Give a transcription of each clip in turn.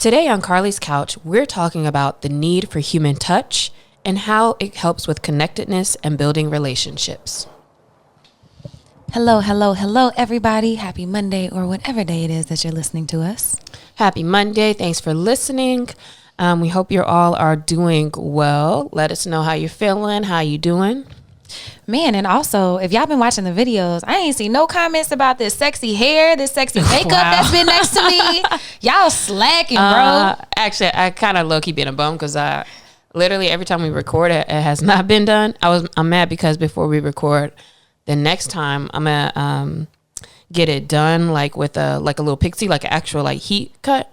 Today on Carlie's Couch, we're talking about the need for human touch and how it helps with connectedness and building relationships. Hello, everybody. Happy Monday or whatever day it is that you're listening to us. Happy Monday. Thanks for listening. We hope you all are doing well. Let us know how you're feeling, how you doing. Man, and also, if y'all been watching the videos, I ain't seen no comments about this sexy hair, this sexy makeup that's been next to me. Y'all slacking, bro. Actually, I kind of low-key been a bum because I literally every time we record it has not been done. I'm mad because before we record, the next time I'm gonna get it done like with a little pixie, like an actual like heat cut.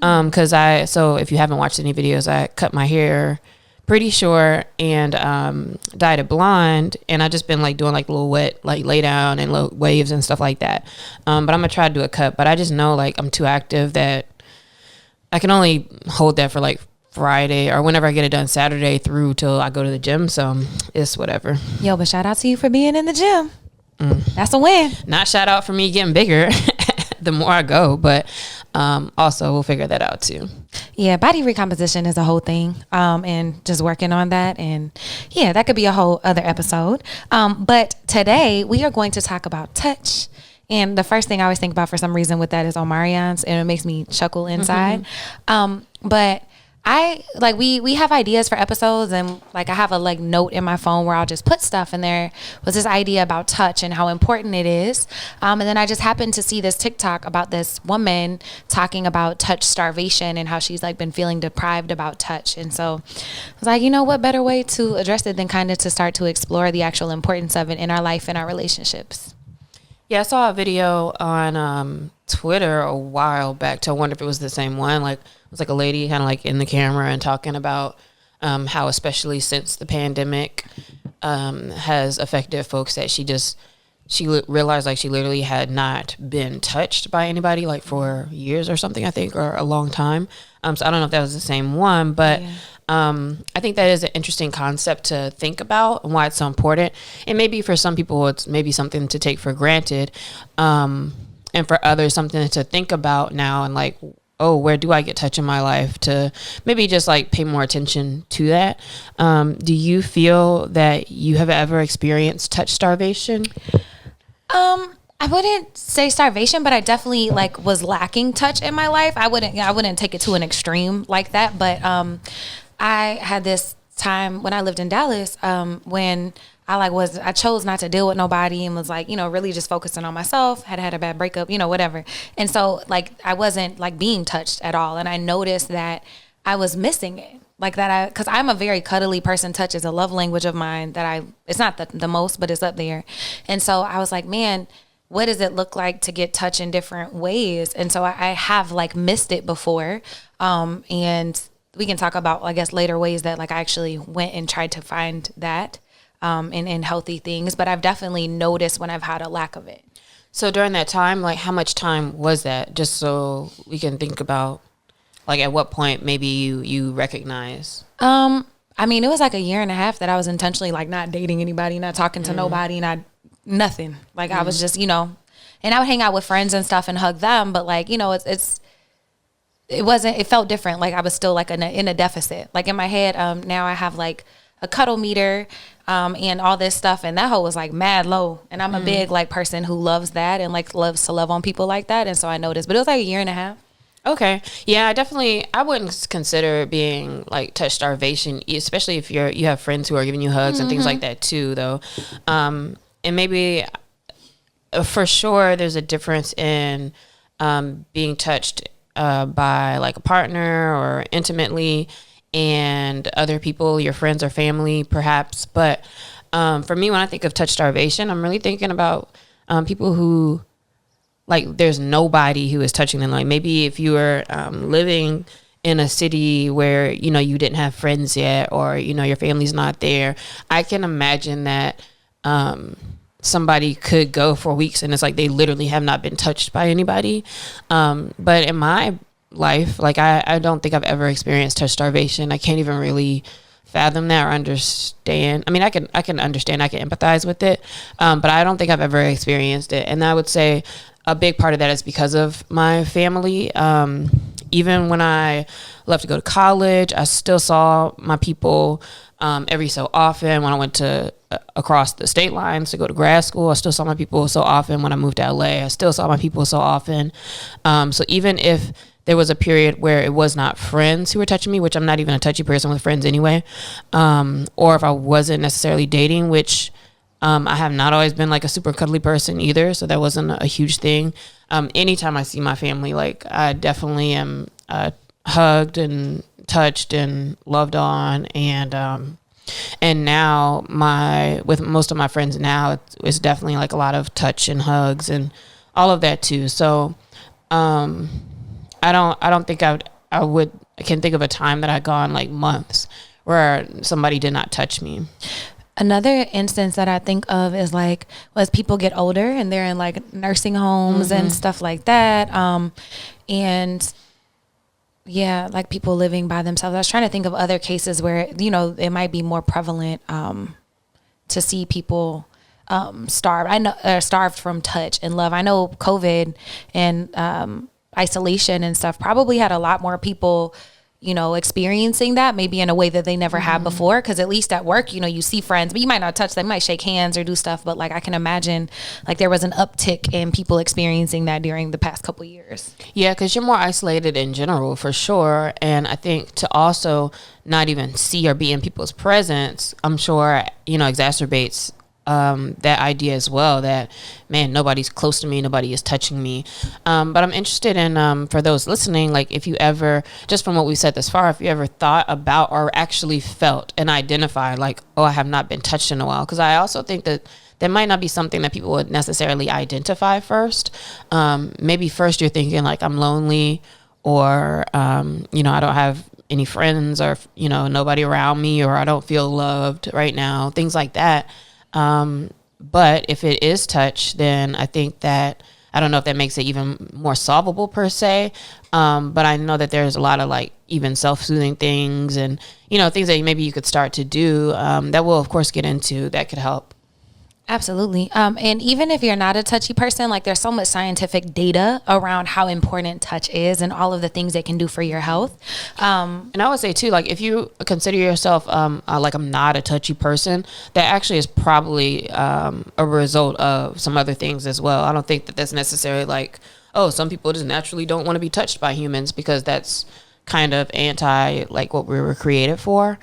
So if you haven't watched any videos, I cut my hair pretty short and dyed it blonde, and I just been like doing like little wet like lay down and little waves and stuff like that. But I'm gonna try to do a cut, but I just know like I'm too active that I can only hold that for like Friday or whenever I get it done Saturday through till I go to the gym. So it's whatever. Yo, but shout out to you for being in the gym. That's a win. Not shout out for me getting bigger the more I go, but also we'll figure that out too. Yeah, body recomposition is a whole thing, and just working on that, and yeah, that could be a whole other episode. But today we are going to talk about touch, and the first thing I always think about for some reason with that is Omarion's, and it makes me chuckle inside. But we have ideas for episodes, and like I have a like note in my phone where I'll just put stuff, and there was this idea about touch and how important it is. And then I just happened to see this TikTok about this woman talking about touch starvation and how she's like been feeling deprived about touch. And so I was like, you know, what better way to address it than kind of to start to explore the actual importance of it in our life and our relationships. Yeah, I saw a video on Twitter a while back. I wonder if it was the same one. Like, it was like a lady kind of like in the camera and talking about how, especially since the pandemic has affected folks, that she realized like she literally had not been touched by anybody like for years or something, I think, or a long time. So I don't know if that was the same one, but I think that is an interesting concept to think about and why it's so important. And maybe for some people, it's maybe something to take for granted. And for others, something to think about now and like, oh, where do I get touch in my life, to maybe just like pay more attention to that. Do you feel that you have ever experienced touch starvation? I wouldn't say starvation, but I definitely like was lacking touch in my life. I wouldn't take it to an extreme like that, but I had this time when I lived in Dallas when I chose not to deal with nobody and was like, you know, really just focusing on myself, had a bad breakup, you know, whatever. And so like I wasn't like being touched at all, and I noticed that I was missing it. Like that because I'm a very cuddly person. Touch is a love language of mine it's not the most, but it's up there. And so I was like, man, what does it look like to get touch in different ways? And so I have like missed it before. And we can talk about, I guess, later ways that like I actually went and tried to find that in healthy things. But I've definitely noticed when I've had a lack of it. So during that time, like how much time was that? Just so we can think about like at what point maybe you recognize. I mean, it was like a year and a half that I was intentionally like not dating anybody, not talking to nobody, nothing. Like I was just, you know, and I would hang out with friends and stuff and hug them. But like, you know, it felt different. Like I was still like in a deficit. Like in my head, now I have like a cuddle meter and all this stuff. And that hoe was like mad low. And I'm a big like person who loves that and like loves to love on people like that. And so I noticed, but it was like a year and a half. Okay. Yeah, I wouldn't consider being like touch starvation, especially if you have friends who are giving you hugs and things like that too, though. And maybe for sure there's a difference in being touched by like a partner or intimately and other people, your friends or family perhaps. But for me, when I think of touch starvation, I'm really thinking about people who like there's nobody who is touching them. Like maybe if you were living in a city where, you know, you didn't have friends yet, or, you know, your family's not there, I can imagine that somebody could go for weeks and it's like they literally have not been touched by anybody. But in my life, like I don't think I've ever experienced touch starvation. I can't even really fathom that or understand. I mean, I can understand, I can empathize with it, but I don't think I've ever experienced it. And I would say a big part of that is because of my family. even when I left to go to college, I still saw my people every so often. When I went to across the state lines to go to grad school, I still saw my people so often. When I moved to LA, I still saw my people so often. So even if there was a period where it was not friends who were touching me, which I'm not even a touchy person with friends anyway, or if I wasn't necessarily dating, which I have not always been like a super cuddly person either, so that wasn't a huge thing. Anytime I see my family, like I definitely am hugged and touched and loved on, and now with most of my friends now, it's definitely like a lot of touch and hugs and all of that too. So I don't think I can think of a time that I gone like months where somebody did not touch me. Another instance that I think of is like as people get older and they're in like nursing homes and stuff like that. And yeah, like people living by themselves. I was trying to think of other cases where, it might be more prevalent to see people starved from touch and love. I know COVID and isolation and stuff probably had a lot more people experiencing that maybe in a way that they never had before, because at least at work you see friends but you might not touch them, you might shake hands or do stuff, but like I can imagine like there was an uptick in people experiencing that during the past couple years. Yeah, because you're more isolated in general for sure, and I think to also not even see or be in people's presence, I'm sure exacerbates that idea as well, that man, nobody's close to me, nobody is touching me. But I'm interested in for those listening, like if you ever, just from what we said thus far, if you ever thought about or actually felt and identified like, oh, I have not been touched in a while, because I also think that might not be something that people would necessarily identify first. Maybe first you're thinking like I'm lonely, or I don't have any friends, or nobody around me, or I don't feel loved right now, things like that. But if it is touch, then I think that, I don't know if that makes it even more solvable per se. But I know that there's a lot of like even self-soothing things and, things that maybe you could start to do, that we'll of course get into, that could help. Absolutely. And even if you're not a touchy person, like there's so much scientific data around how important touch is and all of the things it can do for your health. And I would say too, like if you consider yourself like I'm not a touchy person, that actually is probably a result of some other things as well. I don't think that that's necessarily like, oh, some people just naturally don't want to be touched by humans, because that's kind of anti like what we were created for.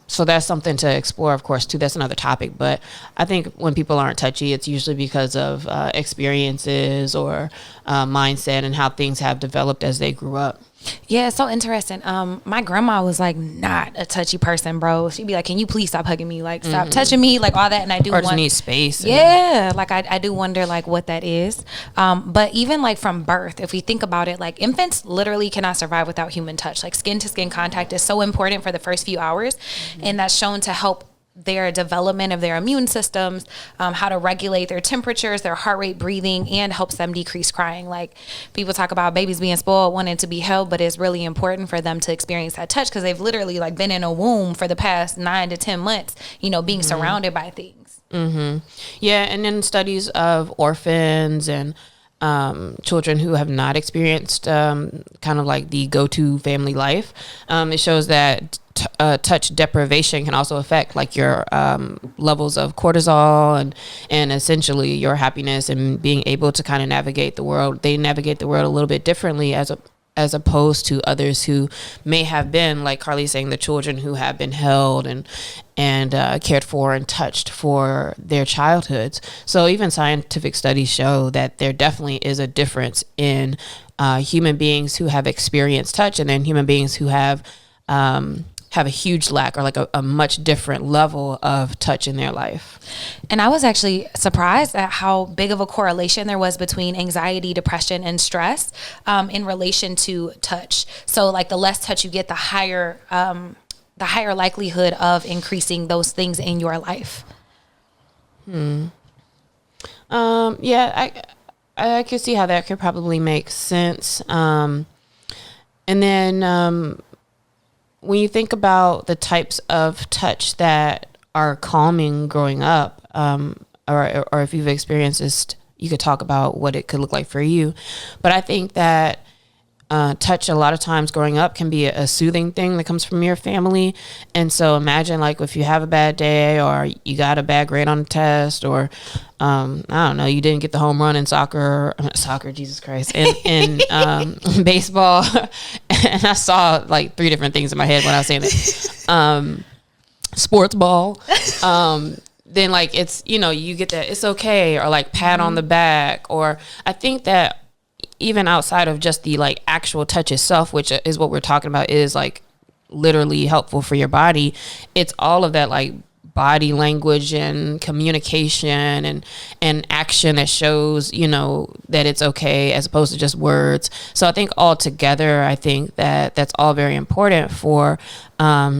So that's something to explore, of course, too. That's another topic. But I think when people aren't touchy, it's usually because of experiences or mindset and how things have developed as they grew up. Yeah, it's so interesting. My grandma was like not a touchy person, bro. She'd be like, "Can you please stop hugging me? Like, stop touching me, like all that." And I do just need space. Yeah, like I do wonder like what that is. But even like from birth, if we think about it, like infants literally cannot survive without human touch. Like skin to skin contact is so important for the first few hours, and that's shown to help their development of their immune systems, how to regulate their temperatures, their heart rate, breathing, and helps them decrease crying. Like people talk about babies being spoiled, wanting to be held, but it's really important for them to experience that touch because they've literally like been in a womb for the past 9 to 10 months, being surrounded by things. Yeah, and in studies of orphans and children who have not experienced kind of like the go-to family life, it shows that touch deprivation can also affect like your levels of cortisol and essentially your happiness and being able to kind of navigate the world. They navigate the world a little bit differently as opposed to others who may have been, like Carlie saying, the children who have been held and cared for and touched for their childhoods. So even scientific studies show that there definitely is a difference in human beings who have experienced touch and then human beings who have a huge lack or like a much different level of touch in their life. And I was actually surprised at how big of a correlation there was between anxiety, depression, and stress in relation to touch. So like the less touch you get, the higher likelihood of increasing those things in your life. Yeah, I could see how that could probably make sense. And then when you think about the types of touch that are calming growing up, or if you've experienced this, you could talk about what it could look like for you. But I think that touch a lot of times growing up can be a soothing thing that comes from your family. And so imagine like if you have a bad day or you got a bad grade on a test or I don't know, you didn't get the home run in soccer, Jesus Christ, in baseball. And I saw like 3 different things in my head when I was saying that. Sports ball. Then like it's, you know, you get that it's okay or like pat on the back. Or I think that even outside of just the like actual touch itself, which is what we're talking about, is like literally helpful for your body. It's all of that like body language and communication and action that shows, you know, that it's okay as opposed to just words. So I think all together, I think that that's all very important for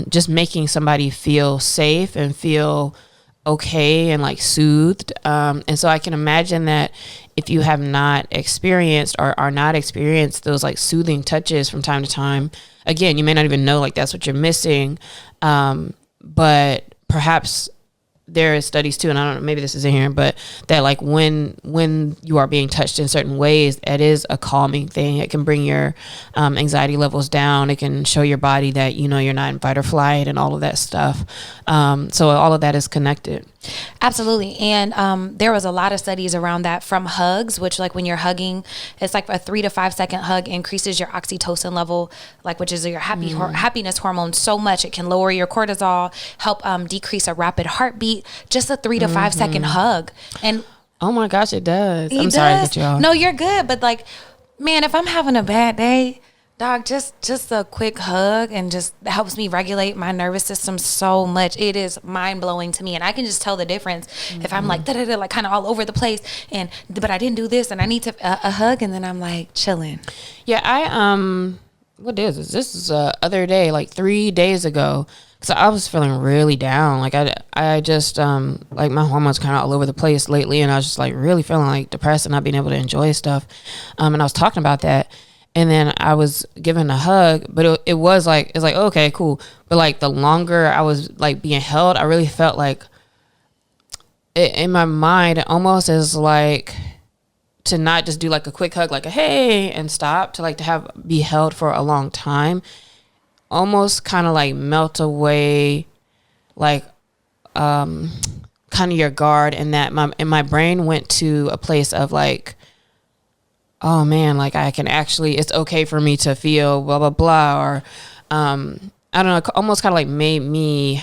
just making somebody feel safe and feel okay and like soothed. And so I can imagine that if you have not experienced or are not experienced those like soothing touches from time to time, again, you may not even know like that's what you're missing. But perhaps there is studies too, and I don't know, maybe this is in here, but that like when you are being touched in certain ways, it is a calming thing. It can bring your anxiety levels down. It can show your body that, you know, you're not in fight or flight and all of that stuff. So all of that is connected. Absolutely. And there was a lot of studies around that from hugs, which like when you're hugging, it's like a 3 to 5 second hug increases your oxytocin level, like which is your happiness hormone so much. It can lower your cortisol, help decrease a rapid heartbeat, just a 3 to 5 second hug. And oh my gosh, it does. I'm sorry to cut you off. No, you're good. But like, man, if I'm having a bad day, dog, just a quick hug and just helps me regulate my nervous system so much. It is mind blowing to me, and I can just tell the difference if I'm like like kind of all over the place, but I didn't do this, and I need to a hug, and then I'm like chilling. Yeah, what day is this? This is other day, like 3 days ago. So I was feeling really down. Like I just like my hormones kind of all over the place lately, and I was just like really feeling like depressed and not being able to enjoy stuff. And I was talking about that. And then I was given a hug, but it was like, it's like, okay, cool. But like the longer I was like being held, I really felt like in my mind, it almost is like to not just do like a quick hug, like a hey and stop, to like to be held for a long time, almost kind of like melt away, like kind of your guard. And that my brain went to a place of like, oh man, like I can actually, it's okay for me to feel blah, blah, blah. Or, I don't know, almost kind of like made me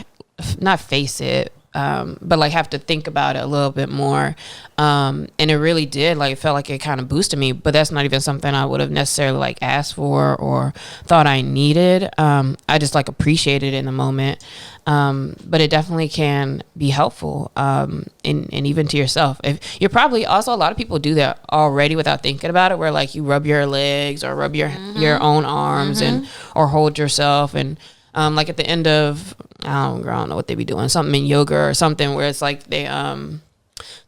not face it, but like have to think about it a little bit more. And it really did, like, it felt like it kind of boosted me, but that's not even something I would have necessarily like asked for or thought I needed. I just like appreciated it in the moment. But it definitely can be helpful, and even to yourself. If you're probably also, a lot of people do that already without thinking about it, where like you rub your legs or rub your own arms or hold yourself. And like at the end of, I don't know what they be doing, something in yoga or something, where it's like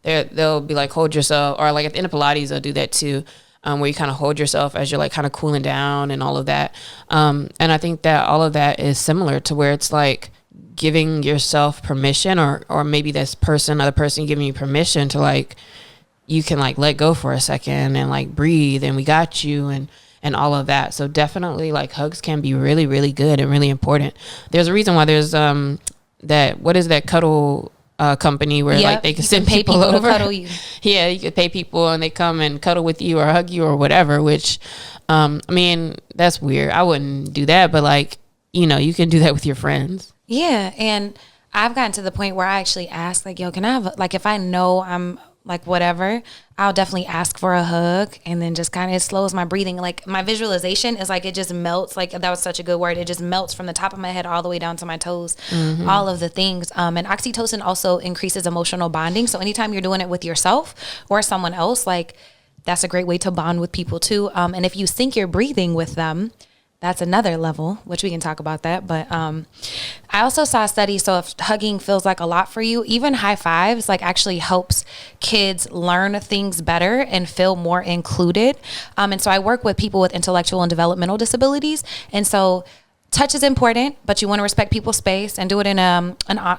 they'll be like, hold yourself, or like at the end of Pilates, they'll do that too. Where you kind of hold yourself as you're like kind of cooling down and all of that. And I think that all of that is similar to where it's like giving yourself permission, or maybe this other person giving you permission to like, you can like let go for a second and like breathe, and we got you, and all of that. So definitely like hugs can be really, really good and really important. There's a reason why there's what is that cuddle company where like they can send people over to cuddle you. Yeah, you could pay people and they come and cuddle with you or hug you or whatever, which I mean, that's weird. I wouldn't do that, but like, you know, you can do that with your friends. Yeah. And I've gotten to the point where I actually ask, like, yo, can I have, like, if I know I'm like whatever, I'll definitely ask for a hug, and then just kind of, it slows my breathing. Like my visualization is like, it just melts. Like that was such a good word. It just melts from the top of my head all the way down to my toes, all of the things. And oxytocin also increases emotional bonding. So anytime you're doing it with yourself or someone else, like that's a great way to bond with people too. And if you sync your breathing with them, that's another level, which we can talk about that. But I also saw a study. So if hugging feels like a lot for you, even high fives like actually helps kids learn things better and feel more included. And so I work with people with intellectual and developmental disabilities. And so touch is important, but you want to respect people's space and do it in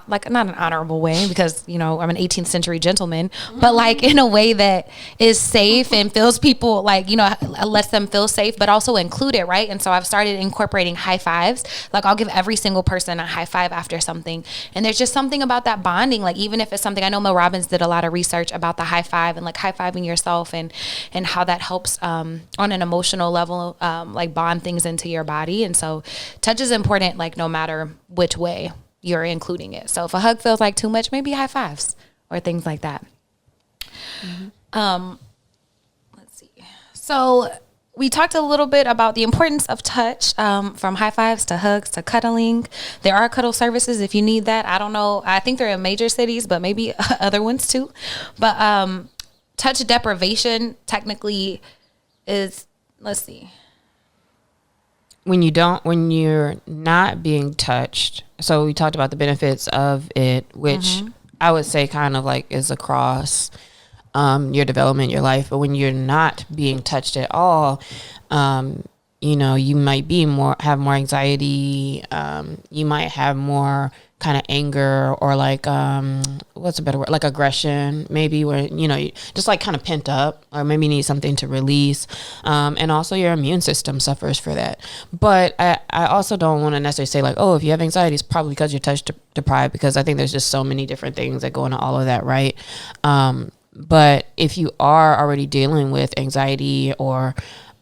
like not an honorable way, because I'm an 18th century gentleman, but like in a way that is safe and feels people like lets them feel safe, but also included, right? And so I've started incorporating high fives. Like I'll give every single person a high five after something, and there's just something about that bonding. Like even if it's something, I know Mel Robbins did a lot of research about the high five and like high fiving yourself and how that helps on an emotional level, like bond things into your body. And so touch is important, like no matter which way you're including it. So if a hug feels like too much, maybe high fives or things like that. Let's see. So we talked a little bit about the importance of touch, from high fives to hugs to cuddling. There are cuddle services if you need that. I don't know. I think they're in major cities, but maybe other ones too. But touch deprivation technically is, let's see. When you're not being touched. So we talked about the benefits of it, which I would say kind of like is across your development, your life. But when you're not being touched at all, you might have more anxiety. You might have more kind of anger, or like what's a better word, like aggression, maybe, where just like kind of pent up, or maybe need something to release, and also your immune system suffers for that. But I also don't want to necessarily say like, oh, if you have anxiety, it's probably because you're touch deprived, because I think there's just so many different things that go into all of that, right? But if you are already dealing with anxiety, or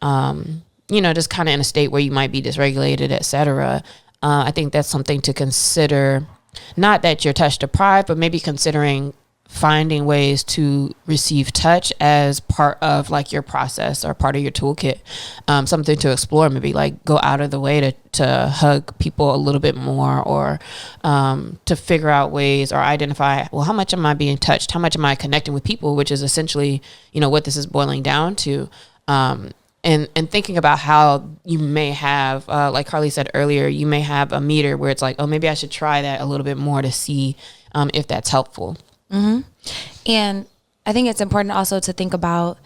just kind of in a state where you might be dysregulated, etc., I think that's something to consider. Not that you're touch deprived, but maybe considering finding ways to receive touch as part of like your process or part of your toolkit. Something to explore, maybe like go out of the way to hug people a little bit more, or to figure out ways or identify, well, how much am I being touched? How much am I connecting with people? Which is essentially, what this is boiling down to. And thinking about how you may have, like Carlie said earlier, you may have a meter where it's like, oh, maybe I should try that a little bit more to see if that's helpful. And I think it's important also to think about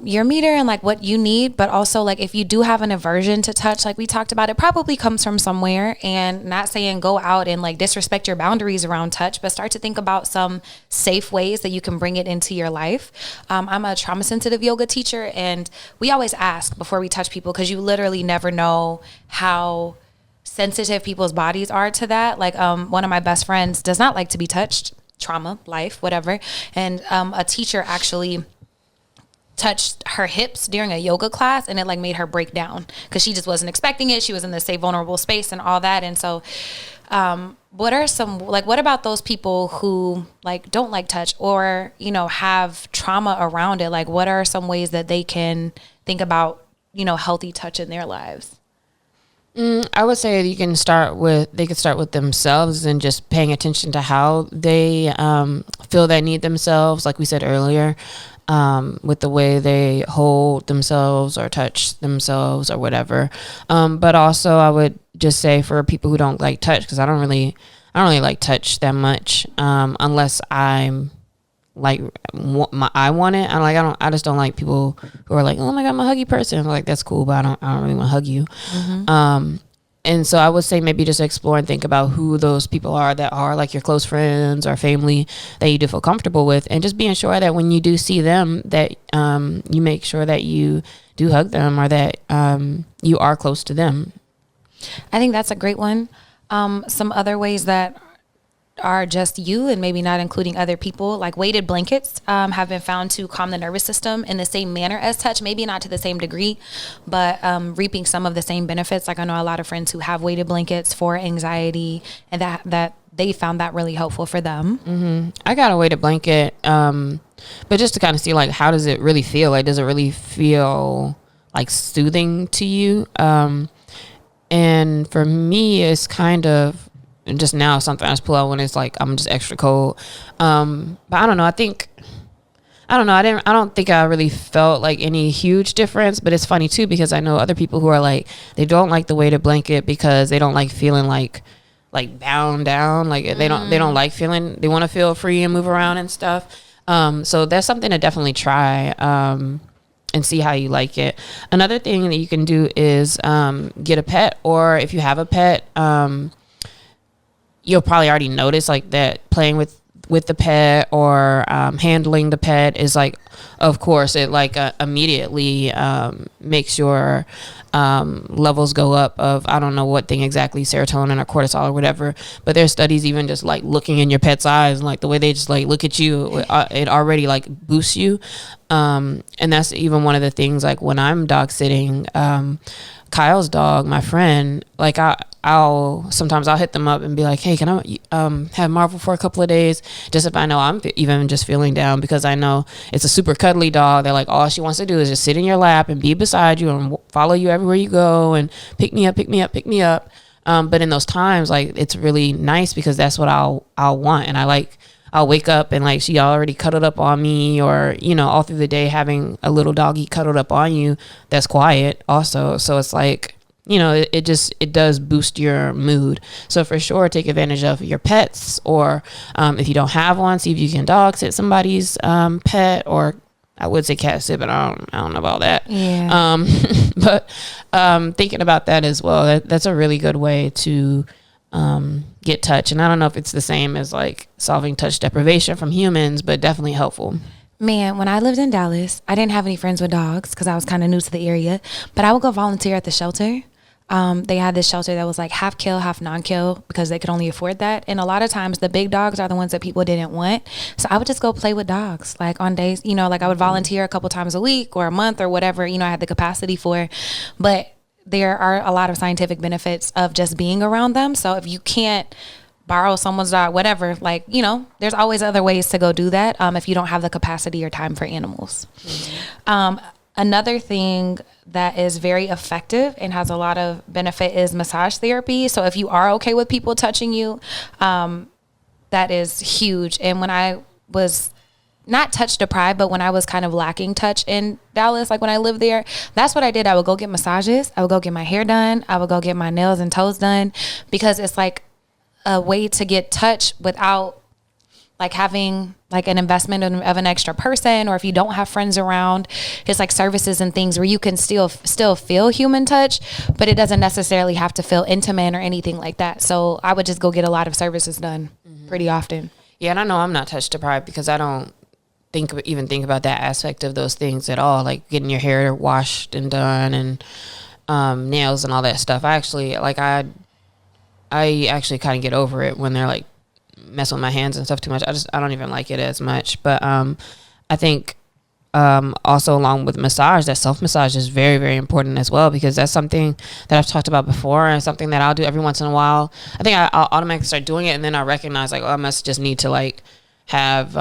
your meter and like what you need, but also like if you do have an aversion to touch, like we talked about, it probably comes from somewhere. And not saying go out and like disrespect your boundaries around touch, but start to think about some safe ways that you can bring it into your life. I'm a trauma sensitive yoga teacher, and we always ask before we touch people, because you literally never know how sensitive people's bodies are to that. Like one of my best friends does not like to be touched, trauma, life, whatever. And a teacher actually touched her hips during a yoga class, and it like made her break down because she just wasn't expecting it. She was in the safe, vulnerable space and all that. And so what about those people who like don't like touch, or have trauma around it? Like what are some ways that they can think about healthy touch in their lives? I would say they could start with themselves and just paying attention to how they feel they need themselves, like we said earlier, with the way they hold themselves or touch themselves or whatever. But also I would just say for people who don't like touch, because I don't really like touch that much, unless I'm like I want it. I just don't like people who are like, oh my God, I'm a huggy person. I'm like, that's cool, but I don't really want to hug you. And so I would say maybe just explore and think about who those people are that are like your close friends or family that you do feel comfortable with, and just being sure that when you do see them that you make sure that you do hug them, or that you are close to them. I think that's a great one. Some other ways that are just you and maybe not including other people, like weighted blankets have been found to calm the nervous system in the same manner as touch, maybe not to the same degree, but reaping some of the same benefits. Like I know a lot of friends who have weighted blankets for anxiety, and that they found that really helpful for them. I got a weighted blanket, but just to kind of see like, how does it really feel? Like, does it really feel like soothing to you? And for me, it's kind of just now something I just pull out when it's like I'm just extra cold. But I don't know. I don't think I really felt like any huge difference. But it's funny too, because I know other people who are like, they don't like the weighted blanket because they don't like feeling like bound down. Like they don't like feeling. They want to feel free and move around and stuff. So that's something to definitely try. and see how you like it. Another thing that you can do is get a pet, or if you have a pet, you'll probably already notice like that playing with the pet or handling the pet is like, of course, it like immediately makes your levels go up of, I don't know what thing exactly, serotonin or cortisol or whatever, but there's studies even just like looking in your pet's eyes and like the way they just like look at you, it already like boosts you. And that's even one of the things, like when I'm dog sitting, Kyle's dog, my friend, like I'll sometimes hit them up and be like, hey, can I have Marvel for a couple of days, just if I know I'm even just feeling down, because I know it's a super cuddly dog that like all she wants to do is just sit in your lap and be beside you and follow you everywhere you go and pick me up. But in those times, like it's really nice because that's what I'll want, and I'll wake up and like she already cuddled up on me, or all through the day having a little doggy cuddled up on you that's quiet also. So it's like, it does boost your mood. So for sure, take advantage of your pets, or if you don't have one, see if you can dog sit somebody's pet, or I would say cat sit, but I don't know about that. Yeah. But thinking about that as well, that's a really good way to get touch. And I don't know if it's the same as like solving touch deprivation from humans, but definitely helpful. Man, when I lived in Dallas, I didn't have any friends with dogs because I was kind of new to the area, but I would go volunteer at the shelter. They had this shelter that was like half kill, half non-kill, because they could only afford that. And a lot of times the big dogs are the ones that people didn't want. So I would just go play with dogs, like on days, like I would volunteer a couple times a week or a month or whatever, I had the capacity for. But there are a lot of scientific benefits of just being around them. So if you can't borrow someone's dog, whatever, like, there's always other ways to go do that if you don't have the capacity or time for animals. Mm-hmm. Another thing that is very effective and has a lot of benefit is massage therapy. So if you are okay with people touching you, that is huge. And when I was not touch deprived, but when I was kind of lacking touch in Dallas, like when I lived there, that's what I did. I would go get massages. I would go get my hair done. I would go get my nails and toes done, because it's like a way to get touch without like having like an investment of an extra person, or if you don't have friends around, it's like services and things where you can still feel human touch, but it doesn't necessarily have to feel intimate or anything like that. So I would just go get a lot of services done pretty often. Yeah, and I know I'm not touch deprived because I don't even think about that aspect of those things at all, like getting your hair washed and done and nails and all that stuff. I actually kind of get over it when they're like messing with my hands and stuff too much. I don't even like it as much. But I think also along with massage, that self-massage is very, very important as well, because that's something that I've talked about before and something that I'll do every once in a while. I think I'll automatically start doing it, and then I recognize like, I must just need to like have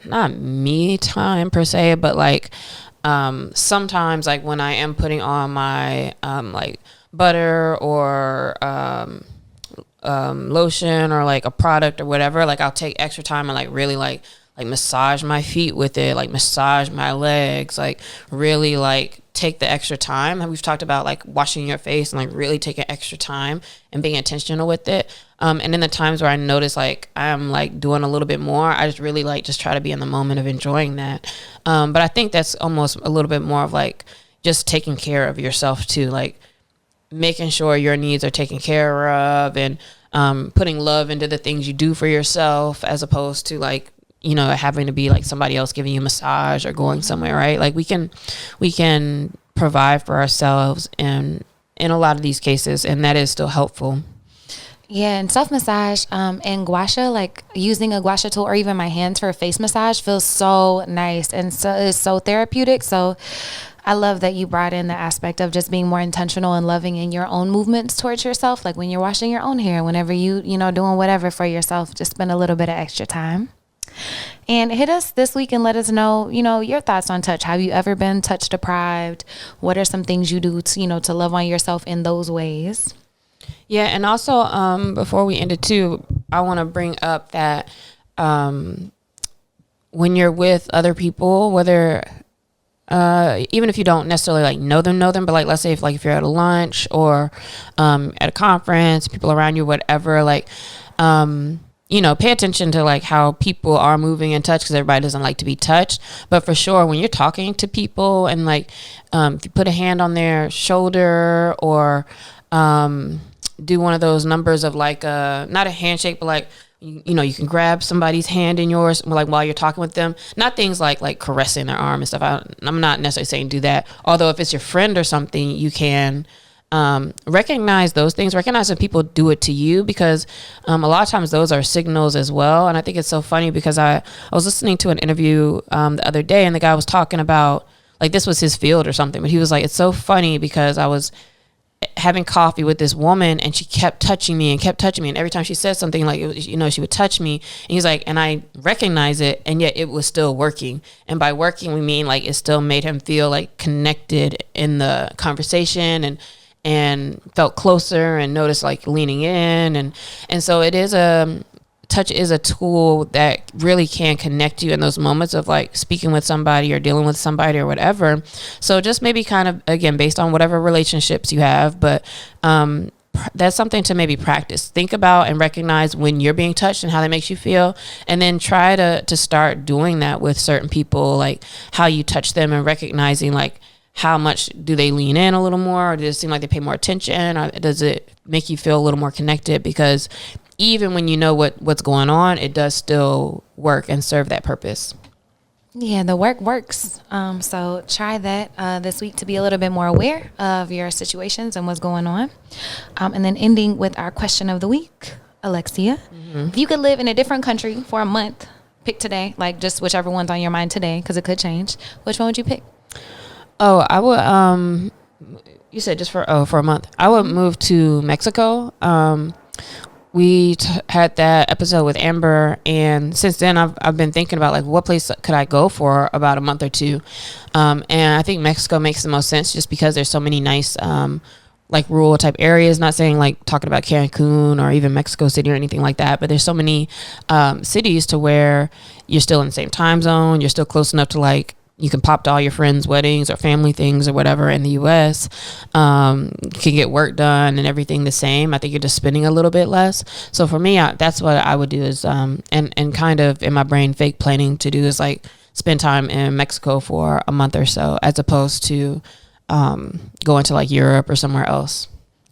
not me time per se, but like sometimes like when I am putting on my like butter or lotion or like a product or whatever, like I'll take extra time and like really like massage my feet with it, like massage my legs, like really like take the extra time. And we've talked about like washing your face and like really taking extra time and being intentional with it. And in the times where I notice like I'm like doing a little bit more, I just really like just try to be in the moment of enjoying that. But I think that's almost a little bit more of like just taking care of yourself too, like making sure your needs are taken care of, and putting love into the things you do for yourself, as opposed to like, having to be like somebody else giving you a massage or going somewhere, right? Like we can provide for ourselves in a lot of these cases, and that is still helpful. Yeah, and self-massage and gua sha, like using a gua sha tool or even my hands for a face massage feels so nice, and so it's so therapeutic. So I love that you brought in the aspect of just being more intentional and loving in your own movements towards yourself. Like when you're washing your own hair, whenever doing whatever for yourself, just spend a little bit of extra time. And hit us this week and let us know, your thoughts on touch. Have you ever been touch deprived? What are some things you do to love on yourself in those ways? Yeah, and also before we end it too, I want to bring up that when you're with other people, whether even if you don't necessarily like know them, but like let's say if you're at a lunch or at a conference, people around you, whatever, like pay attention to like how people are moving and touch, because everybody doesn't like to be touched. But for sure, when you're talking to people and like if you put a hand on their shoulder or do one of those numbers of like not a handshake, but like you can grab somebody's hand in yours like while you're talking with them. Not things like caressing their arm and stuff. I'm not necessarily saying do that. Although if it's your friend or something, you can recognize those things. Recognize when people do it to you, because a lot of times those are signals as well. And I think it's so funny because I was listening to an interview the other day, and the guy was talking about like this was his field or something, but he was like, it's so funny because I was having coffee with this woman and she kept touching me, and every time she said something, like it was, she would touch me, and he's like, and I recognize it, and yet it was still working. And by working, we mean like it still made him feel like connected in the conversation and felt closer and noticed like leaning in, and so it is touch is a tool that really can connect you in those moments of like speaking with somebody or dealing with somebody or whatever. So just maybe kind of, again, based on whatever relationships you have, but that's something to maybe practice. Think about and recognize when you're being touched and how that makes you feel, and then try to start doing that with certain people, like how you touch them and recognizing like how much do they lean in a little more, or does it seem like they pay more attention, or does it make you feel a little more connected? Because even when you know what's going on, it does still work and serve that purpose. Yeah, the work works. So try that this week to be a little bit more aware of your situations and what's going on. And then ending with our question of the week, Alexia. Mm-hmm. If you could live in a different country for a month, pick today, like just whichever one's on your mind today, because it could change. Which one would you pick? Oh, I would, you said just for a month. I would move to Mexico. We had that episode with Amber, and since then I've been thinking about like what place could I go for about a month or two, and I think Mexico makes the most sense just because there's so many nice like rural type areas. Not saying like talking about Cancun or even Mexico City or anything like that, but there's so many cities to where you're still in the same time zone, you're still close enough to like you can pop to all your friends' weddings or family things or whatever in the U.S. You can get work done and everything the same. I think you're just spending a little bit less. So for me, that's what I would do is, and kind of in my brain, fake planning to do is like spend time in Mexico for a month or so, as opposed to going to like Europe or somewhere else.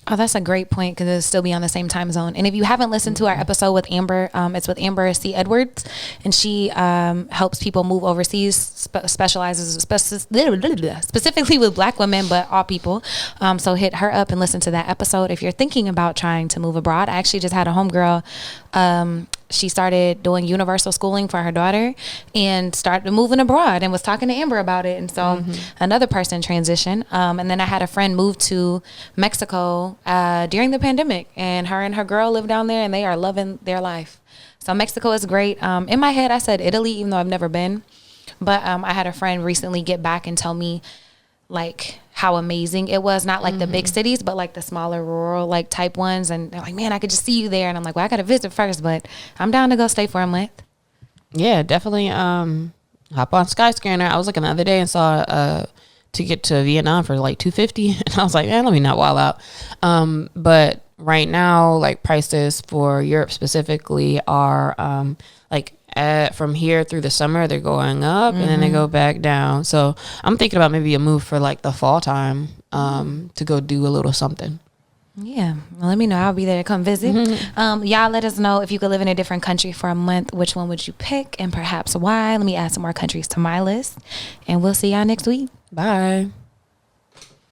Oh, that's a great point, because it'll still be on the same time zone. And if you haven't listened to our episode with Amber, it's with Amber C. Edwards, and she helps people move overseas, specializes specifically with Black women, but all people. So hit her up and listen to that episode if you're thinking about trying to move abroad. I actually just had a homegirl. She started doing universal schooling for her daughter and started moving abroad, and was talking to Amber about it. And so another person transitioned. And then I had a friend move to Mexico during the pandemic, and her girl live down there, and they are loving their life. So Mexico is great. In my head, I said Italy, even though I've never been. But I had a friend recently get back and tell me like how amazing it was, not like the big cities, but like the smaller rural like type ones. And they're like, man, I could just see you there. And I'm like, well, I got to visit first, but I'm down to go stay for a month. Yeah, definitely. Hop on Skyscanner. I was looking the other day and saw a ticket to Vietnam for like $250, and I was like, man, let me not wild out. But right now, like prices for Europe specifically are like from here through the summer, they're going up and then they go back down. So I'm thinking about maybe a move for like the fall time to go do a little something. Yeah, well, let me know. I'll be there to come visit. Y'all let us know if you could live in a different country for a month. Which one would you pick, and perhaps why? Let me add some more countries to my list, and we'll see y'all next week. Bye.